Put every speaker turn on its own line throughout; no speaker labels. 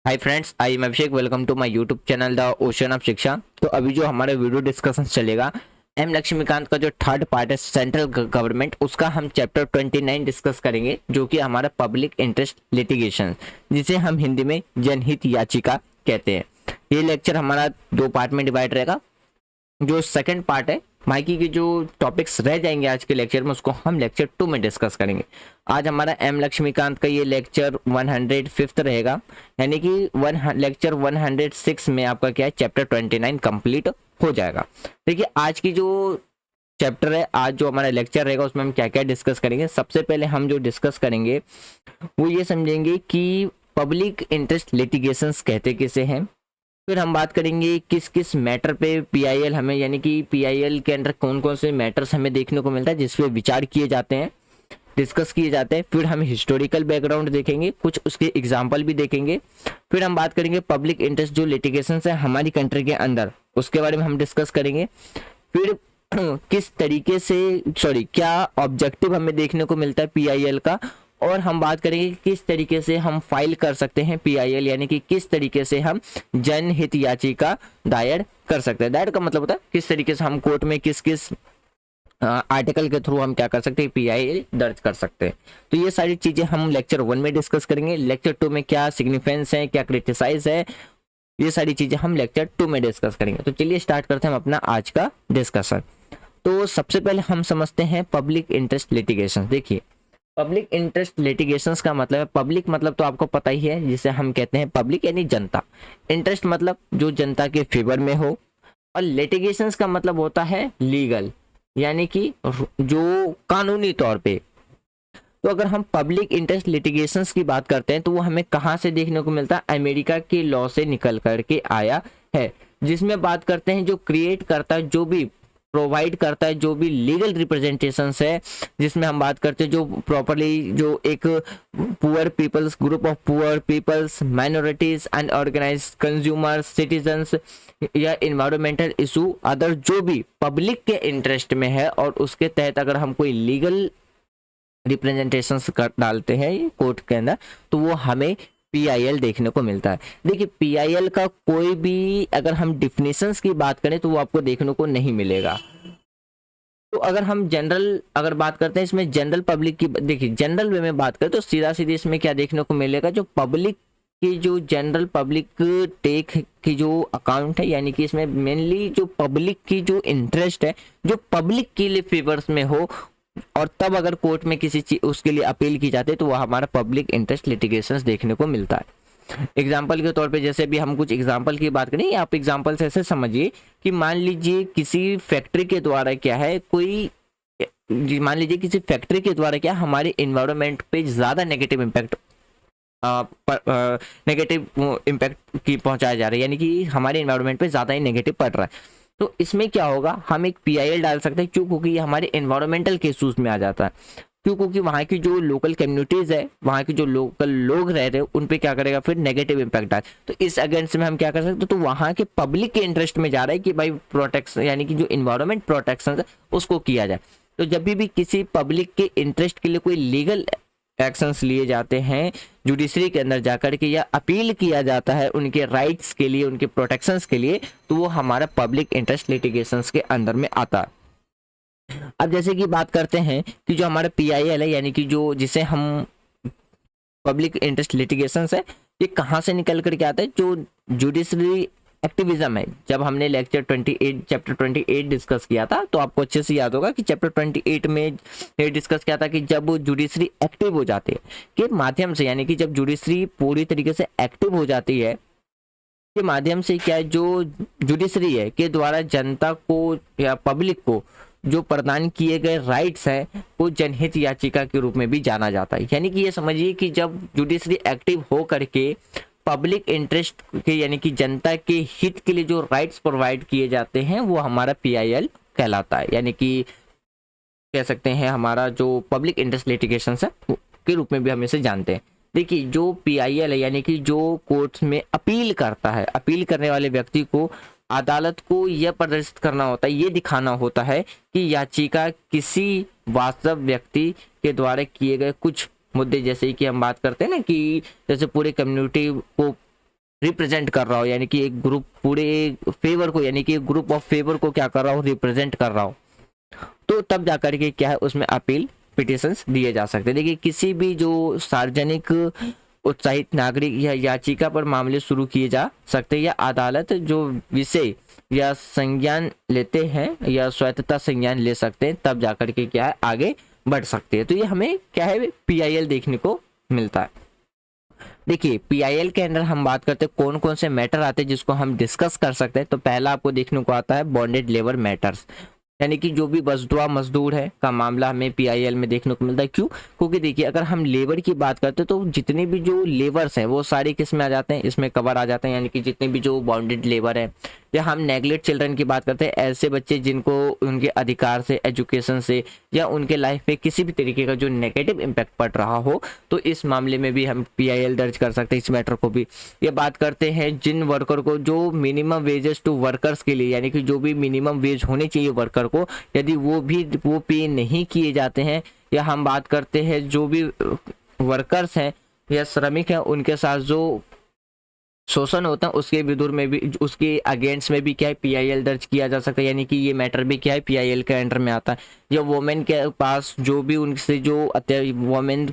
Hi friends, I am Abhishek. Welcome to my YouTube channel the ocean of Shiksha. तो अभी जो हमारा वीडियो डिस्कशन चलेगा, एम लक्ष्मीकांत का जो थर्ड पार्ट है सेंट्रल गवर्नमेंट, उसका हम चैप्टर 29 डिस्कस करेंगे, जो कि हमारा पब्लिक इंटरेस्ट लिटिगेशन, जिसे हम हिंदी में जनहित याचिका कहते हैं। ये लेक्चर हमारा दो पार्ट में डिवाइड रहेगा। जो सेकंड पार्ट है, बाकी के जो टॉपिक्स रह जाएंगे आज के लेक्चर में, उसको हम लेक्चर 2 में डिस्कस करेंगे। आज हमारा एम लक्ष्मीकांत का ये लेक्चर 105 रहेगा, यानी कि लेक्चर 106 में आपका क्या है, चैप्टर 29 कंप्लीट हो जाएगा। देखिए आज की जो चैप्टर है, आज जो हमारा लेक्चर रहेगा, उसमें हम क्या क्या डिस्कस करेंगे। सबसे पहले हम जो डिस्कस करेंगे वो ये समझेंगे कि पब्लिक इंटरेस्ट लिटिगेशंस कहते किसे हैं। फिर हम बात करेंगे किस किस मैटर पे पीआईएल हमें, यानी कि पीआईएल के अंदर कौन कौन से मैटर्स हमें देखने को मिलता है जिस पे विचार किए जाते हैं, डिस्कस किए जाते हैं। फिर हम हिस्टोरिकल बैकग्राउंड देखेंगे, कुछ उसके एग्जाम्पल भी देखेंगे। फिर हम बात करेंगे पब्लिक इंटरेस्ट जो लिटिगेशन है हमारी कंट्री के अंदर, उसके बारे में हम डिस्कस करेंगे। फिर किस तरीके से क्या ऑब्जेक्टिव हमें देखने को मिलता है पीआईएल का, और हम बात करेंगे कि किस तरीके से हम फाइल कर सकते हैं पीआईएल, यानी कि किस तरीके से हम जनहित याचिका दायर कर सकते हैं। दायर का मतलब होता है किस तरीके से हम कोर्ट में किस किस आर्टिकल के थ्रू हम क्या कर सकते हैं, पीआईएल दर्ज कर सकते हैं। तो ये सारी चीजें हम लेक्चर 1 में डिस्कस करेंगे। लेक्चर 2 में क्या सिग्निफिकेंस है, क्या क्रिटिसाइज है, ये सारी चीजें हम लेक्चर 2 में डिस्कस करेंगे। तो चलिए स्टार्ट करते हैं हम अपना आज का डिस्कशन। तो सबसे पहले हम समझते हैं पब्लिक इंटरेस्ट लिटिगेशन। देखिए पब्लिक इंटरेस्ट लिटिगेशंस का मतलब है, पब्लिक मतलब तो आपको पता ही है, जिसे हम कहते हैं पब्लिक यानी जनता। इंटरेस्ट मतलब जो जनता के फेवर में हो, और लिटिगेशंस का मतलब होता है लीगल, यानी कि जो कानूनी तौर पे। तो अगर हम पब्लिक इंटरेस्ट लिटिगेशंस की बात करते हैं तो वो हमें कहाँ से देखने को मिलता है, अमेरिका के लॉ से निकल करके आया है, जिसमें बात करते हैं जो क्रिएट करता है, जो भी प्रोवाइड करता है, जो भी लीगल रिप्रेजेंटेशंस है, जिसमें हम बात करते हैं जो प्रॉपरली जो एक poor peoples, group of poor peoples, minorities, unorganized consumers, citizens या इन्वायरमेंटल इशू, अदर जो भी पब्लिक के इंटरेस्ट में है, और उसके तहत अगर हम कोई लीगल रिप्रेजेंटेशंस डालते हैं कोर्ट के अंदर, तो वो हमें पीआईएल देखने को मिलता है। देखिए पीआईएल का कोई भी अगर हम डिफिनेशंस की बात करें तो वो आपको देखने को नहीं मिलेगा। तो अगर हम जनरल अगर बात करते हैं इसमें जनरल पब्लिक की, देखिए जनरल वे में बात करें तो सीधा सीधी इसमें क्या देखने को मिलेगा, जो पब्लिक की जो जनरल पब्लिक टेक की जो अकाउंट है, यानी कि इसमें मेनली जो पब्लिक की जो इंटरेस्ट है, जो पब्लिक के लिए फेवर्स में हो, और तब अगर कोर्ट में किसी चीज उसके लिए अपील की जाती है तो वह हमारा पब्लिक इंटरेस्ट लिटिगेशंस देखने को मिलता है। एग्जाम्पल के तौर पे जैसे भी हम कुछ एग्जाम्पल की बात करें, आप एग्जाम्पल से ऐसे समझिए कि मान लीजिए किसी फैक्ट्री के द्वारा क्या है, कोई मान लीजिए किसी फैक्ट्री के द्वारा क्या हमारे इन्वायरमेंट पे ज्यादा नेगेटिव इम्पैक्ट की पहुंचाया जा रहा है, यानी कि हमारे इन्वायरमेंट पे ज्यादा ही नेगेटिव पड़ रहा है। तो इसमें क्या होगा, हम एक पीआईएल डाल सकते हैं, क्यों, क्योंकि ये हमारे एनवायरमेंटल के इश्यूज में आ जाता है। क्यों, क्योंकि वहाँ की जो लोकल कम्युनिटीज है, वहाँ की जो लोकल लोग रह रहे हैं, उन पे क्या करेगा, फिर नेगेटिव इम्पैक्ट डाल। तो इस अगेंस्ट में हम क्या कर सकते हैं, तो वहाँ के पब्लिक के इंटरेस्ट में जा रहा है कि भाई प्रोटेक्शन, यानी कि जो इन्वायरमेंट प्रोटेक्शन है उसको किया जाए। तो जब भी किसी पब्लिक के इंटरेस्ट के लिए कोई लीगल एक्शंस लिए जाते हैं जुडिशरी के अंदर जाकर के, या अपील किया जाता है उनके राइट्स के लिए, उनके प्रोटेक्शंस के लिए, तो वो हमारा पब्लिक इंटरेस्ट लिटिगेशंस के अंदर में आता है। अब जैसे कि बात करते हैं कि जो हमारा पीआईएल है, यानी कि जो जिसे हम पब्लिक इंटरेस्ट लिटिगेशंस है, ये कहाँ से निकल करके आता है, जो जुडिशरी एक्टिविज्म है। जब हमने लेक्चर 28 चैप्टर 28 डिस्कस किया था, तो आपको अच्छे से याद होगा कि चैप्टर 28 में ये डिस्कस किया था कि जब जुडिशरी एक्टिव हो जाती है के माध्यम से, यानी कि जब जुडिशरी पूरी तरीके से एक्टिव हो जाती है के माध्यम से, क्या है, जो जुडिशरी है के द्वारा जनता को या पब्लिक को जो प्रदान किए गए राइट्स हैं, वो जनहित याचिका के रूप में भी जाना जाता है। यानी कि ये समझिए कि जब जुडिशरी एक्टिव हो करके पब्लिक इंटरेस्ट के, यानी कि जनता के हित के लिए जो राइट्स प्रोवाइड किए जाते हैं, वो हमारा पीआईएल कहलाता है। यानी कि कह सकते हैं हमारा जो पब्लिक इंटरेस्ट लिटिगेशन है के रूप में भी हम इसे जानते हैं। देखिए जो पीआईएल है, यानी कि जो कोर्ट में अपील करता है, अपील करने वाले व्यक्ति को अदालत को यह प्रदर्शित करना होता है, ये दिखाना होता है कि याचिका किसी वास्तव व्यक्ति के द्वारा किए गए कुछ मुद्दे, जैसे कि हम बात करते हैं ना कि जैसे पूरे कम्युनिटी को रिप्रेजेंट कर रहा हो, यानी कि एक ग्रुप पूरे फेवर को, यानी कि ग्रुप ऑफ फेवर को क्या कर रहा हो, रिप्रेजेंट कर रहा हो, तो तब जाकर के क्या है उसमें अपील पिटिशंस दिए जा सकते हैं। देखिए किसी भी जो सार्वजनिक उत्साहित नागरिक या याचिका पर मामले शुरू किए जा सकते हैं, या अदालत जो विषय या संज्ञान लेते हैं या स्वायत्तता संज्ञान ले सकते हैं, तब जाकर के क्या है आगे बढ़ सकते हैं। तो ये हमें क्या है पीआईएल देखने को मिलता है। देखिए पीआईएल के अंदर हम बात करते हैं कौन कौन से मैटर आते हैं जिसको हम डिस्कस कर सकते हैं। तो पहला आपको देखने को आता है बॉन्डेड लेबर मैटर्स, यानी कि जो भी बसदुआ मजदूर है का मामला हमें पीआईएल में देखने को मिलता है। क्यों? क्योंकि देखिए अगर हम लेबर की बात करते हैं तो जितने भी जो लेबर्स हैं वो सारे किस में आ जाते हैं, इसमें कवर आ जाते हैं, यानी कि जितने भी जो बॉन्डेड लेबर है। या हम नेगलेक्ट चिल्ड्रन की बात करते हैं, ऐसे बच्चे जिनको उनके अधिकार से, एजुकेशन से या उनके लाइफ पे किसी भी तरीके का जो नेगेटिव इम्पैक्ट पड़ रहा हो, तो इस मामले में भी हम पीआईएल दर्ज कर सकते हैं इस मैटर को भी। ये बात करते हैं जिन वर्कर को जो मिनिमम वेजेस टू वर्कर्स के लिए, यानी कि जो भी मिनिमम वेज होने चाहिए वर्कर को, यदि वो पे नहीं किए जाते हैं। या हम बात करते हैं जो भी वर्कर्स हैं या श्रमिक हैं उनके साथ जो शोषण होता है उसके विरुद्ध में भी, उसके अगेंस्ट में भी क्या है पीआईएल दर्ज किया जा सकता है, यानी कि ये मैटर भी क्या है पीआईएल के अंडर में आता है। या वुमेन के पास जो भी उनसे जो वुमेन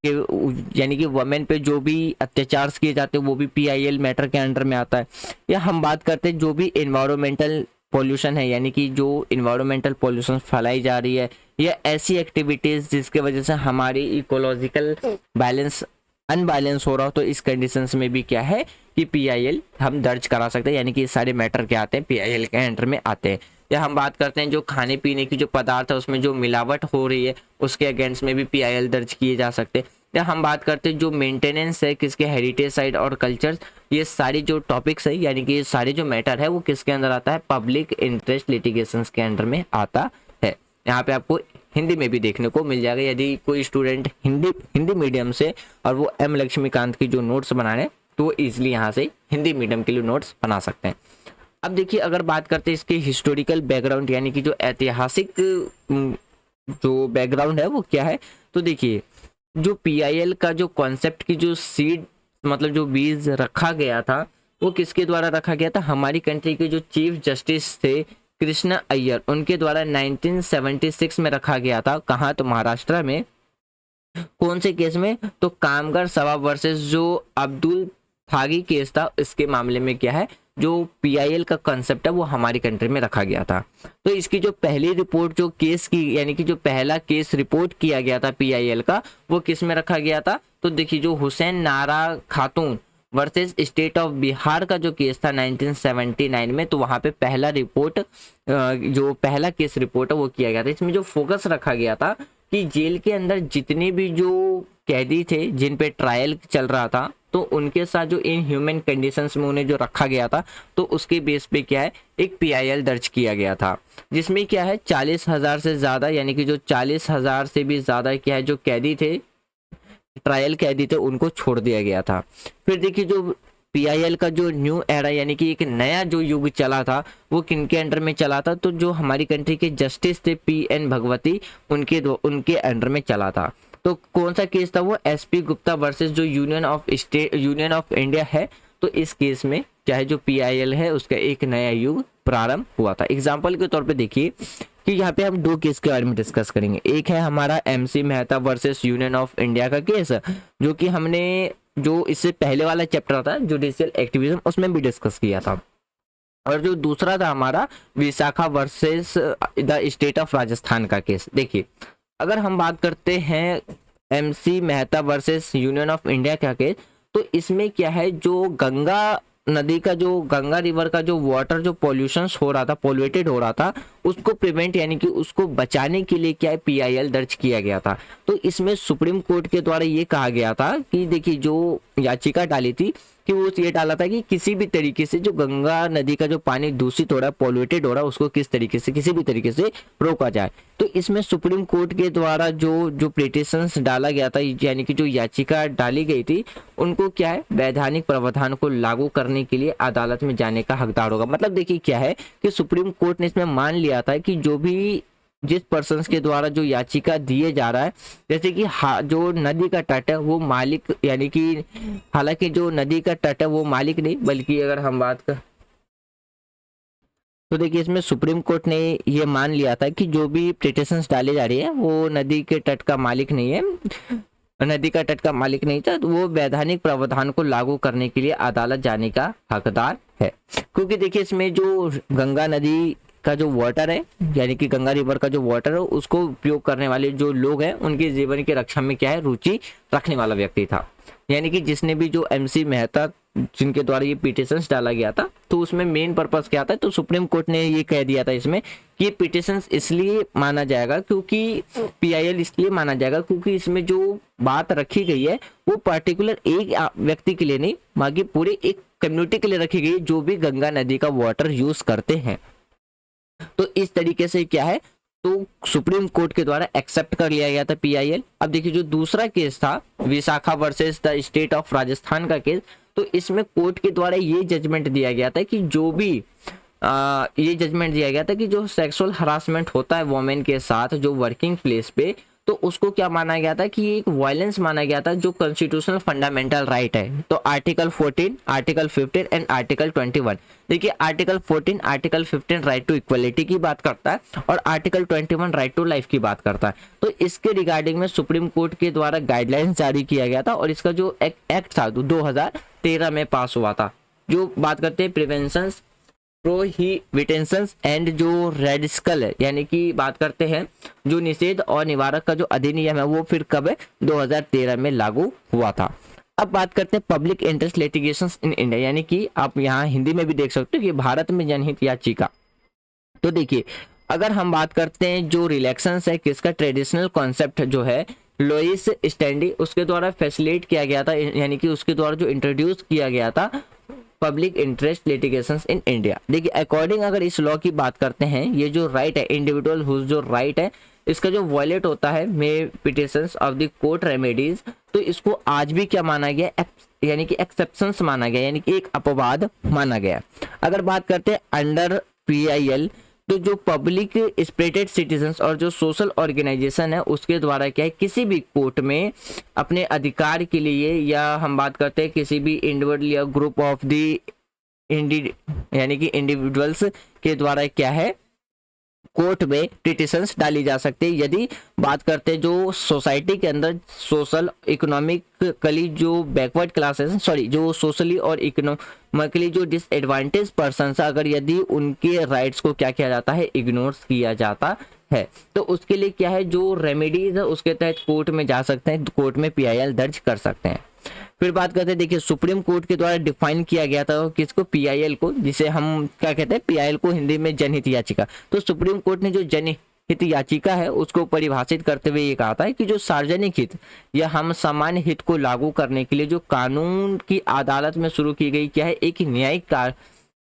के, यानी कि वुमेन पे जो भी अत्याचार किए जाते हैं वो भी पीआईएल मैटर के अंडर में आता है। या हम बात करते हैं जो भी इन्वायरमेंटल पॉल्यूशन है, यानी कि जो इन्वायरमेंटल पॉल्यूशन फैलाई जा रही है, या ऐसी एक्टिविटीज जिसके वजह से हमारी इकोलॉजिकल बैलेंस अनबैलेंस हो रहा हो, तो इस कंडीशंस में भी क्या है कि पीआईएल हम दर्ज करा सकते हैं, यानी कि सारे मैटर क्या आते हैं पीआईएल के अंडर में आते हैं। या हम बात करते हैं जो खाने पीने की जो पदार्थ है उसमें जो मिलावट हो रही है उसके अगेंस्ट में भी पीआईएल दर्ज किए जा सकते हैं। या हम बात करते हैं जो मेंटेनेंस है किसके, हेरिटेज साइट और कल्चर, ये सारी जो टॉपिक्स है, यानी कि ये सारे जो मैटर है वो किसके अंदर आता है, पब्लिक इंटरेस्ट लिटिगेशंस के अंडर में आता है। यहाँ पे आपको हिंदी में भी देखने को मिल जाएगा, यदि कोई स्टूडेंट हिंदी मीडियम से और वो एम लक्ष्मीकांत की जो नोट्स बना रहे हैं तो इजीली यहाँ से हिंदी मीडियम के लिए नोट्स बना सकते हैं। अब देखिए अगर बात करते हैं इसके हिस्टोरिकल बैकग्राउंड, यानी कि जो ऐतिहासिक जो बैकग्राउंड है वो क्या है, तो देखिए जो पीआईएल का जो कॉन्सेप्ट की जो सीड, मतलब जो बीज रखा गया था वो किसके द्वारा रखा गया था, हमारी कंट्री के जो चीफ जस्टिस थे कृष्णा अय्यर, उनके द्वारा 1976 में रखा गया था। कहाँ? तो महाराष्ट्र में। कौन से केस में? तो कामगार सभा वर्सेस जो अब्दुल थागी केस था, इसके मामले में क्या है जो पीआईएल का कंसेप्ट है वो हमारी कंट्री में रखा गया था। तो इसकी जो पहली रिपोर्ट जो केस की, यानी कि जो पहला केस रिपोर्ट किया गया था पीआईएल का, वो किस में रखा गया था, तो देखिए जो हुसैन नारा खातून वर्सेस स्टेट ऑफ बिहार का जो केस था 1979 में, तो वहां पे पहला रिपोर्ट जो पहला केस रिपोर्ट है वो किया गया था। इसमें जो फोकस रखा गया था कि जेल के अंदर जितने भी जो कैदी थे जिन पे ट्रायल चल रहा था, तो उनके साथ जो इनह्यूमन कंडीशंस में उन्हें जो रखा गया था, तो उसके बेस पे क्या है एक पीआईएल दर्ज किया गया था, जिसमें क्या है 40,000 से ज़्यादा, यानी कि जो 40,000 से भी ज़्यादा क्या है जो कैदी थे, ट्रायल कैदी थे, उनको छोड़ दिया गया था। फिर देखिए जो पीआईएल का जो न्यू एरा, यानी कि एक नया जो युग चला था वो किनके अंडर में चला था, तो जो हमारी कंट्री के जस्टिस थे पीएन भगवती, उनके अंडर में चला था। तो कौन सा केस था वो, एसपी गुप्ता वर्सेस जो यूनियन ऑफ इंडिया है। तो इस केस में क्या है जो पीआईएल है उसका एक नया युग प्रारंभ हुआ था। एग्जाम्पल के तौर पे देखिए कि यहाँ पे हम दो केस के बारे में डिस्कस करेंगे। एक है हमारा MC Mehta versus union of India का केस, जो कि हमने जो इससे पहले वाला चैप्टर था जुडिशियल एक्टिविज्म उसमें भी डिस्कस किया था। और जो दूसरा था हमारा Vishakha versus the state of Rajasthan का केस। देखिए अगर हम बात करते हैं MC Mehta versus union of India का केस, तो इसमें क्या है जो गंगा नदी का जो गंगा रिवर का जो वाटर जो पॉल्यूशन हो रहा था, पॉल्यूटेड हो रहा था, उसको प्रिवेंट यानी कि उसको बचाने के लिए क्या है पीआईएल दर्ज किया गया था। तो इसमें सुप्रीम कोर्ट के द्वारा ये कहा गया था कि देखिए जो याचिका डाली थी कि वो ये डाला था कि किसी भी तरीके से जो गंगा नदी का जो पानी दूषित हो रहा है, पॉल्यूटेड हो रहा है, उसको किस तरीके से किसी भी तरीके से रोका जाए। तो इसमें सुप्रीम कोर्ट के द्वारा जो पिटीशंस डाला गया था, यानी कि जो याचिका डाली गई थी, उनको क्या है वैधानिक प्रावधान को लागू करने के लिए अदालत में जाने का हकदार होगा। मतलब देखिए क्या है कि सुप्रीम कोर्ट ने इसमें मान लिया था कि जो भी जिस पर्सन के द्वारा जो याचिका दिए जा रहा है, जैसे कि जो नदी का तट है वो मालिक, यानी कि हालांकि जो नदी का तट है वो मालिक नहीं, बल्कि अगर हम बात कर तो देखिए इसमें सुप्रीम कोर्ट ने ये मान लिया था कि जो भी पिटिशंस डाली जा रही है वो नदी के तट का मालिक नहीं है, नदी का तट का मालिक नहीं था, तो वो वैधानिक प्रावधान को लागू करने के लिए अदालत जाने का हकदार है। क्योंकि देखिए इसमें जो गंगा नदी का जो वाटर है, यानी कि गंगा रिवर का जो वाटर है, उसको उपयोग करने वाले जो लोग हैं उनके जीवन की रक्षा में क्या है, रुचि रखने वाला व्यक्ति था। यानी कि जिसने भी जो MC मेहता जिनके द्वारा ये पिटिशंस डाला गया था, तो उसमें मेन पर्पस क्या था, तो सुप्रीम कोर्ट ने ये कह दिया था इसमें कि पिटिशंस इसलिए माना जाएगा क्योंकि PIL इसलिए माना जाएगा क्योंकि इसमें जो बात रखी गई है वो पर्टिकुलर एक व्यक्ति के लिए नहीं, बाकी पूरे एक कम्युनिटी के लिए रखी गई है जो भी गंगा नदी का वाटर यूज करते हैं। तो इस तरीके से क्या है, तो सुप्रीम कोर्ट के द्वारा एक्सेप्ट कर लिया गया था PIL। अब देखिए जो दूसरा केस था Vishakha versus the state of Rajasthan का केस, तो इसमें कोर्ट के द्वारा ये जजमेंट दिया गया था कि जो भी ये जजमेंट दिया गया था कि जो सेक्सुअल हरासमेंट होता है वोमेन के साथ जो वर्किंग प्लेस पे, तो उसको क्या माना गया था कि एक वायलेंस माना गया था जो कॉन्स्टिट्यूशनल फंडामेंटल राइट है। तो आर्टिकल 14, आर्टिकल 15 एंड आर्टिकल 21। देखिए article 14, article 15 right to equality की बात करता है और आर्टिकल 21 राइट टू लाइफ की बात करता है। तो इसके रिगार्डिंग में सुप्रीम कोर्ट के द्वारा गाइडलाइंस जारी किया गया था और इसका जो एक्ट था 2013 में पास हुआ था, जो बात करते हैं प्रिवेंशन प्रोहिबिटेशंस एंड जो रेडिकल है, यानी कि बात करते हैं जो निषेध और निवारक का जो अधिनियम है वो फिर कब है, 2013 में लागू हुआ था। अब बात करते हैं public interest litigations in India, यानी कि आप यहाँ हिंदी में भी देख सकते हो कि भारत में जनहित याचिका। तो देखिए अगर हम बात करते हैं जो रिलेक्शंस है किसका, ट्रेडिशनल कॉन्सेप्ट जो है लुइस स्टैंडी उसके द्वारा फैसिलिटेट किया गया था, यानी कि उसके द्वारा जो इंट्रोड्यूस किया गया था public interest litigations in India. देखिए अकॉर्डिंग अगर इस लॉ की बात करते हैं, ये जो राइट है इंडिविजुअल हुज जो राइट है इसका जो वॉयलेट होता है may petitions of the court remedies, तो इसको आज भी क्या माना गया, यानी कि एक्सेप्शंस माना गया, यानी कि एक अपवाद माना गया। अगर बात करते हैं अंडर PIL, तो जो पब्लिक स्पिरिटेड सिटीजन्स और जो सोशल ऑर्गेनाइजेशन है उसके द्वारा क्या है किसी भी कोर्ट में अपने अधिकार के लिए, या हम बात करते हैं किसी भी इंडिविजुअल या ग्रुप ऑफ द यानी कि इंडिविजुअल्स के द्वारा क्या है कोर्ट में पिटिशंस डाली जा सकती है। यदि बात करते हैं जो सोसाइटी के अंदर सोशल इकोनॉमिकली जो बैकवर्ड क्लासेस, सॉरी जो सोशली और इकोनॉमिकली जो डिसएडवांटेज पर्सन, अगर यदि उनके राइट्स को क्या किया जाता है, इग्नोर किया जाता है, तो उसके लिए क्या है जो रेमेडीज है उसके तहत कोर्ट में जा सकते हैं, कोर्ट में PIL दर्ज कर सकते हैं। फिर बात करते हैं देखिए सुप्रीम कोर्ट के द्वारा डिफाइन किया गया था किसको, PIL को, जिसे हम क्या कहते हैं PIL को हिंदी में जनहित याचिका। तो सुप्रीम कोर्ट ने जो जनहित याचिका है उसको परिभाषित करते हुए ये कहा था कि जो सार्वजनिक हित या हम सामान्य हित को लागू करने के लिए जो कानून की अदालत में शुरू की गई क्या है एक न्यायिक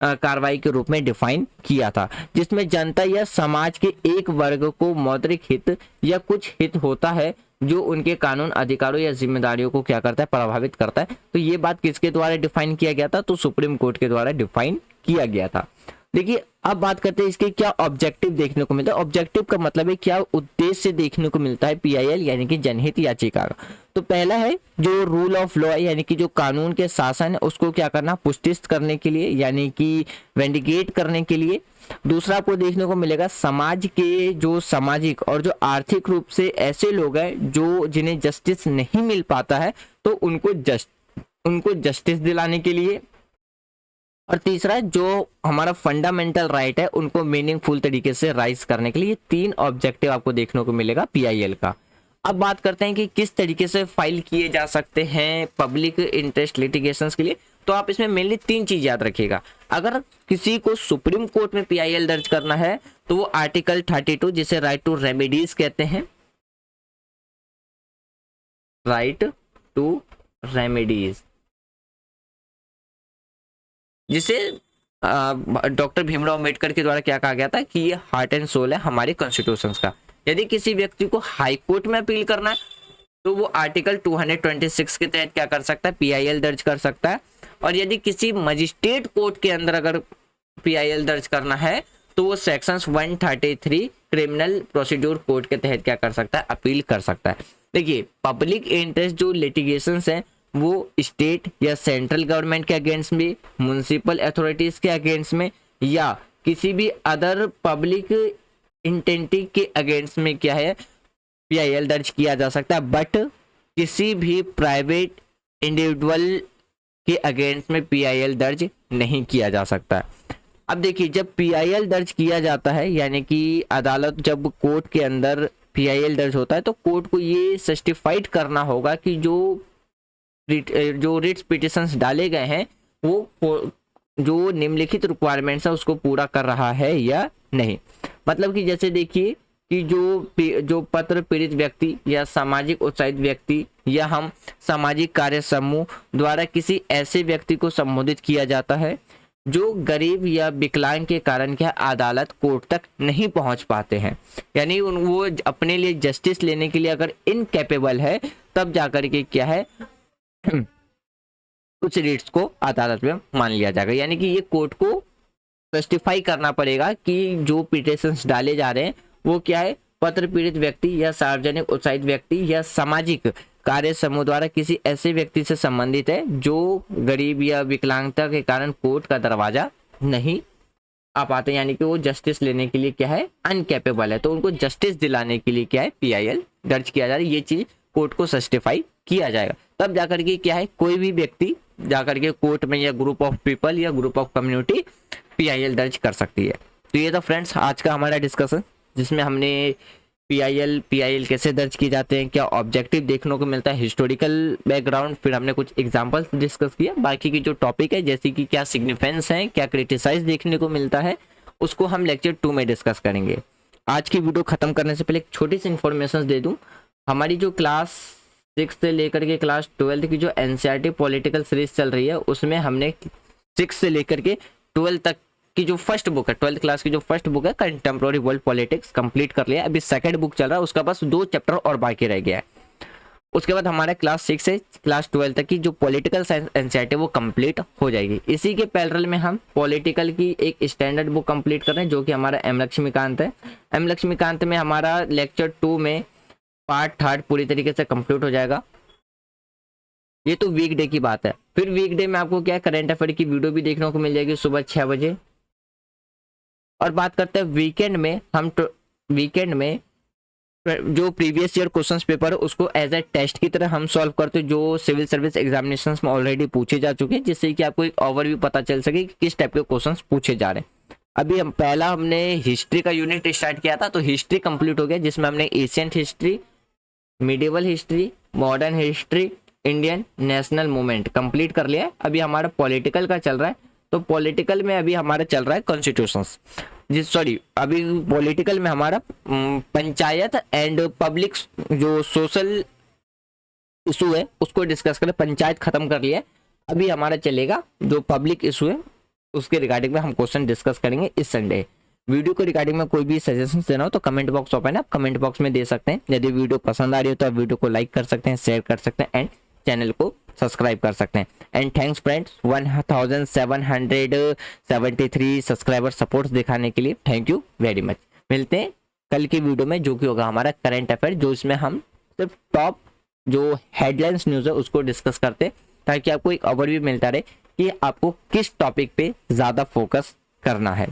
कार्रवाई के रूप में डिफाइन किया था, जिसमें जनता या समाज के एक वर्ग को मौद्रिक हित या कुछ हित होता है जो उनके कानून अधिकारों या जिम्मेदारियों को क्या करता है, प्रभावित करता है। तो ये बात किसके द्वारा डिफाइन किया गया था, तो सुप्रीम कोर्ट के द्वारा डिफाइन किया गया था। देखिए अब बात करते हैं इसके क्या ऑब्जेक्टिव देखने को मिलता है। ऑब्जेक्टिव का मतलब है क्या उद्देश्य देखने को मिलता है PIL यानी कि जनहित याचिका का। तो पहला है जो रूल ऑफ लॉ है, यानी कि जो कानून के शासन है उसको क्या करना, पुष्टित करने के लिए, यानी कि वेंडिकेट करने के लिए। दूसरा आपको देखने को मिलेगा समाज के जो सामाजिक और जो आर्थिक रूप से ऐसे लोग हैं जो जिन्हें जस्टिस नहीं मिल पाता है, तो उनको जस्टिस दिलाने के लिए। और तीसरा जो हमारा फंडामेंटल राइट है उनको मीनिंगफुल तरीके से राइज करने के लिए। 3 ऑब्जेक्टिव आपको देखने को मिलेगा PIL का। अब बात करते हैं कि किस तरीके से फाइल किए जा सकते हैं पब्लिक इंटरेस्ट लिटिगेशंस के लिए। तो आप इसमें मेनली 3 चीज याद रखिएगा। अगर किसी को सुप्रीम कोर्ट में PIL दर्ज करना है तो वो आर्टिकल 32 जिसे राइट टू रेमेडीज कहते हैं, राइट टू रेमेडीज, जिसे डॉक्टर भीमराव अम्बेडकर के द्वारा क्या कहा गया था कि ये हार्ट एंड सोल है हमारे कॉन्स्टिट्यूशन का। यदि किसी व्यक्ति को हाई कोर्ट में अपील करना है तो वो आर्टिकल 226 के तहत क्या कर सकता है, PIL दर्ज कर सकता है। और यदि किसी मजिस्ट्रेट कोर्ट के अंदर अगर PIL दर्ज करना है तो वो सेक्शंस 133 क्रिमिनल प्रोसीड्यूर कोड के तहत क्या कर सकता है, अपील कर सकता है। देखिए पब्लिक इंटरेस्ट जो लिटिगेशंस हैं वो स्टेट या सेंट्रल गवर्नमेंट के अगेंस्ट में, म्युनिसिपल अथॉरिटीज के अगेंस्ट में, या किसी भी अदर पब्लिक इंटेंटी के अगेंस्ट में क्या है पीआईएल दर्ज किया जा सकता है, बट किसी भी प्राइवेट इंडिविजुअल के अगेंस्ट में पीआईएल दर्ज नहीं किया जा सकता है। अब देखिए जब पीआईएल दर्ज किया जाता है यानी कि अदालत जब कोर्ट के अंदर पीआईएल दर्ज होता है तो कोर्ट को ये सर्टिफाइड करना होगा कि जो रिट्स पिटिशंस डाले गए हैं वो जो निम्नलिखित रिक्वायरमेंट्स है उसको पूरा कर रहा है या नहीं। मतलब कि जैसे देखिए कि जो पत्र पीड़ित व्यक्ति या सामाजिक उत्साहित व्यक्ति या हम सामाजिक कार्य समूह द्वारा किसी ऐसे व्यक्ति को संबोधित किया जाता है जो गरीब या विकलांग के कारण क्या अदालत कोर्ट तक नहीं पहुंच पाते हैं, यानी वो अपने लिए जस्टिस लेने के लिए अगर इनकेपेबल है तब जाकर के क्या है कुछ रिट्स को अदालत में मान लिया जाएगा। यानी कि ये कोर्ट को जस्टिफाई करना पड़ेगा कि जो पिटिशंस डाले जा रहे हैं वो क्या है पत्र पीड़ित व्यक्ति या सार्वजनिक उत्साहित व्यक्ति या सामाजिक कार्य समूह द्वारा किसी ऐसे व्यक्ति से संबंधित है जो गरीब या विकलांगता के कारण कोर्ट का दरवाजा नहीं आ पाते, यानी कि वो जस्टिस लेने के लिए क्या है अनकेपेबल है, तो उनको जस्टिस दिलाने के लिए क्या है पीआईएल दर्ज किया जा रहा है। ये चीज कोर्ट को जस्टिफाई किया जाएगा तब जाकर के क्या है कोई भी व्यक्ति जाकर के कोर्ट में या ग्रुप ऑफ पीपल या ग्रुप ऑफ कम्युनिटी पीआईएल दर्ज कर सकती है। तो ये था फ्रेंड्स आज का हमारा डिस्कशन जिसमें हमने पीआईएल कैसे दर्ज किए जाते हैं, क्या ऑब्जेक्टिव देखने को मिलता है, हिस्टोरिकल बैकग्राउंड, फिर हमने कुछ एग्जांपल्स डिस्कस किया। बाकी की जो टॉपिक है जैसे कि क्या सिग्निफिकेंस है, क्या क्रिटिसाइज देखने को मिलता है, उसको हम लेक्चर 2 में डिस्कस करेंगे। आज की वीडियो खत्म करने से पहले एक छोटी सी इन्फॉर्मेशन दे दूं, हमारी जो क्लास 6 से लेकर के क्लास 12 की जो एनसीईआरटी पॉलिटिकल सीरीज चल रही है उसमें हमने 6 से लेकर के 12 तक की जो फर्स्ट बुक है 12th क्लास की जो फर्स्ट बुक है कंटेम्प्रेरी वर्ल्ड पॉलिटिक्स कंप्लीट कर लिया। अभी सेकंड बुक चल रहा है, उसका बस 2 चैप्टर और बाकी रह गया है। उसके बाद हमारा क्लास 6 से क्लास 12 तक की जो पॉलिटिकल साइंस एनसीईआरटी वो कंप्लीट हो जाएगी। इसी के पैरेलल में हम पॉलिटिकल की एक स्टैंडर्ड बुक कंप्लीट कर रहे हैं जो कि हमारा एम लक्ष्मीकांत है। एम लक्ष्मीकांत में हमारा लेक्चर 2 में पार्ट 3 पूरी तरीके से कंप्लीट हो जाएगा। ये तो वीकडे की बात है। फिर वीकडे में आपको क्या करंट अफेयर की वीडियो भी देखने को मिल जाएगी सुबह 6 बजे। और बात करते हैं वीकेंड में, हम वीकेंड में जो प्रीवियस ईयर क्वेश्चंस पेपर है उसको एज ए टेस्ट की तरह हम सॉल्व करते हैं जो सिविल सर्विस एग्जामिनेशंस में ऑलरेडी पूछे जा चुके हैं, जिससे कि आपको एक ओवरव्यू पता चल सके कि किस टाइप के क्वेश्चंस पूछे जा रहे हैं। अभी हमने हिस्ट्री का यूनिट स्टार्ट किया था तो हिस्ट्री कंप्लीट हो गया जिसमें हमने ancient history, medieval history, modern history, Indian national movement complete कर लिया है। अभी हमारा पॉलिटिकल का चल रहा है तो पॉलिटिकल में अभी हमारा चल रहा है कॉन्स्टिट्यूशंस अभी पॉलिटिकल में हमारा पंचायत एंड पब्लिक जो सोशल इशू है उसको डिस्कस करें। पंचायत खत्म कर लिया है, अभी हमारा चलेगा जो पब्लिक इशू है उसके रिगार्डिंग में हम क्वेश्चन डिस्कस करेंगे इस संडे। वीडियो को रिगार्डिंग में कोई भी सजेशंस देना हो तो कमेंट बॉक्स ओपन है, आप कमेंट बॉक्स में दे सकते हैं। यदि वीडियो पसंद आ रही हो तो आप वीडियो को लाइक कर सकते हैं, शेयर कर सकते हैं एंड चैनल को सब्सक्राइब कर सकते हैं। And thanks friends 1773 subscriber support दिखाने के लिए, थैंक यू वेरी मच। मिलते हैं कल की वीडियो में जो कि होगा हमारा करंट अफेयर, जो इसमें हम सिर्फ टॉप जो हेडलाइंस न्यूज़ है उसको डिस्कस करते हैं ताकि आपको एक ओवरव्यू मिलता रहे कि आपको किस टॉपिक पे ज़्यादा फोकस करना है।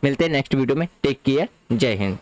मिलते हैं नेक्स्ट वीडियो में, टेक केयर, जय हिंद।